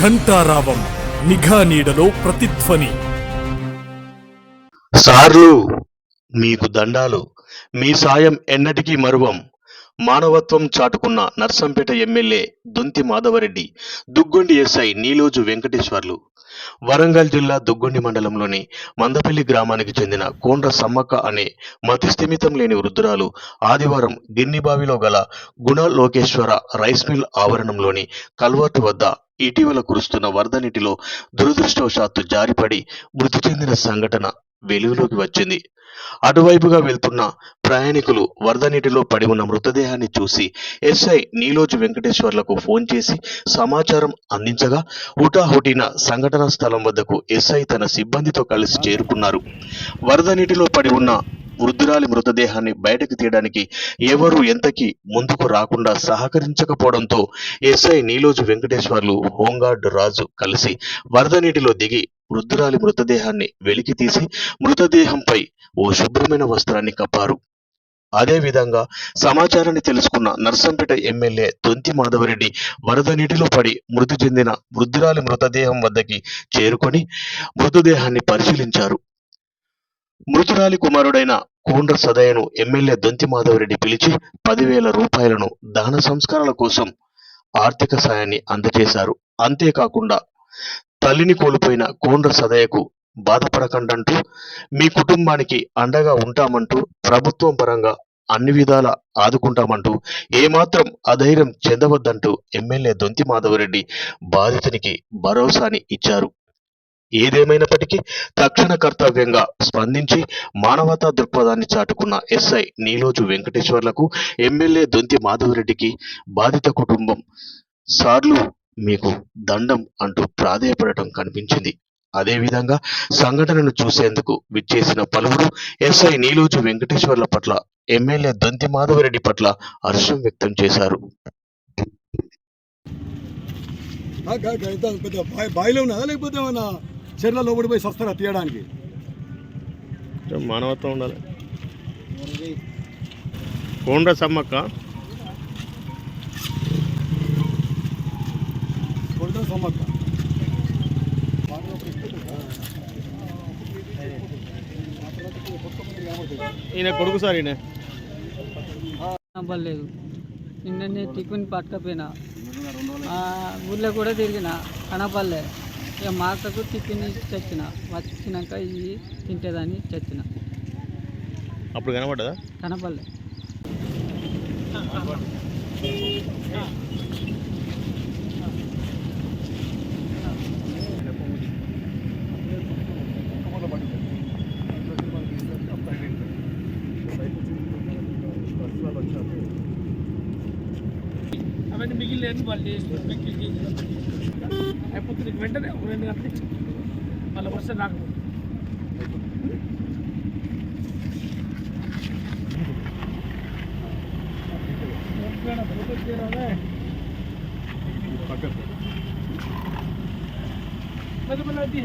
ఘంటారావం నిఘా నీడలో ప్రతిధ్వని. సార్లు మీకు దండాలు, మీ సాయం ఎన్నటికీ మరువం. మానవత్వం చాటుకున్న నర్సంపేట ఎమ్మెల్యే దొంతి మాధవరెడ్డి, దుగ్గొండి ఎస్ఐ నీలోజు వెంకటేశ్వర్లు. వరంగల్ జిల్లా దుగ్గొండి మండలంలోని మందపల్లి గ్రామానికి చెందిన కోండ్ర సమ్మక్క అనే మతిస్థిమితం లేని వృద్ధురాలు ఆదివారం గిన్నిబావిలో గల గుణ లోకేశ్వర రైస్ మిల్ ఆవరణంలోని కల్వర్టు వద్ద ఇటీవల కురుస్తున్న వరద నీటిలో దురదృష్టవశాత్తు జారిపడి మృతి చెందిన సంఘటన వెలుగులోకి వచ్చింది. అటువైపుగా వెళ్తున్న ప్రయాణికులు వరద నీటిలో పడి ఉన్న మృతదేహాన్ని చూసి ఎస్ఐ నీలోజు వెంకటేశ్వర్లకు ఫోన్ చేసి సమాచారం అందించగా హుటాహుటిన సంఘటనా స్థలం వద్దకు ఎస్ఐ తన సిబ్బందితో కలిసి చేరుకున్నారు. వరద నీటిలో పడి ఉన్న వృద్ధురాలి మృతదేహాన్ని బయటకు తీయడానికి ఎవరు ఎంతకీ ముందుకు రాకుండా సహకరించకపోవడంతో ఎస్ఐ నీలోజు వెంకటేశ్వర్లు, హోంగార్డ్ రాజు కలిసి వరద నీటిలో దిగి వృద్ధురాలి మృతదేహాన్ని వెలికి తీసి మృతదేహంపై ఓ శుభ్రమైన వస్త్రాన్ని కప్పారు. అదేవిధంగా సమాచారాన్ని తెలుసుకున్న నర్సంపేట ఎమ్మెల్యే దొంతి మాధవరెడ్డి వరద నీటిలో పడి మృతి చెందిన వృద్ధురాలి మృతదేహం వద్దకి చేరుకొని మృతదేహాన్ని పరిశీలించారు. మృతురాలి కుమారుడైన కోండ్ర సదయ్యను ఎమ్మెల్యే దొంతి మాధవరెడ్డి పిలిచి 10,000 రూపాయలను దహన సంస్కారాల కోసం ఆర్థిక సాయాన్ని అందజేశారు. అంతేకాకుండా తల్లిని కోల్పోయిన కోండ్ర సదయ్యకు బాధపడకండంటూ మీ కుటుంబానికి అండగా ఉంటామంటూ ప్రభుత్వం పరంగా అన్ని విధాల ఆదుకుంటామంటూ ఏమాత్రం అధైర్యం చెందవద్దంటూ ఎమ్మెల్యే దొంతి మాధవరెడ్డి బాధితునికి భరోసాని ఇచ్చారు. ఏదేమైనప్పటికీ తక్షణ కర్తవ్యంగా స్పందించి మానవతా దృక్పథాన్ని చాటుకున్న ఎస్ఐ నీలోజు వెంకటేశ్వర్లకు ఎమ్మెల్యే దొంతి మాధవరెడ్డికి బాధిత కుటుంబం సార్లు మీకు దండం అంటూ ప్రాధేయపడటం కనిపించింది. అదేవిధంగా సంఘటనను చూసేందుకు విచ్చేసిన పలువురు ఎస్ఐ నీలోజు వెంకటేశ్వర్ల పట్ల, ఎమ్మెల్యే దొంతి మాధవరెడ్డి పట్ల హర్షం వ్యక్తం చేశారు. చెర్లలో ఓడిపోయి వస్తారా తీయడానికి? మానవత్వం ఉండాలి. కోండ్ర సమ్మక్క ఈయన కొడుకు సార్. ఈయన అవ్వలేదు. నిన్ననే టిఫిన్ పట్టుకపోయినా ఊళ్ళో కూడా తిరిగిన కనపల్లే. ఇక మా అక్కకు టిఫిన్ చచ్చిన, వచ్చినాక ఇవి తింటేదని చచ్చిన. అప్పుడు కనపడ్డదా? కనపల్లే. అవన్నీ మిగిలిన వాళ్ళు చేసి అయిపోతుంది. వెంటనే 2 గంటలు ఇచ్చి మళ్ళీ వరుస నాకు మళ్ళీ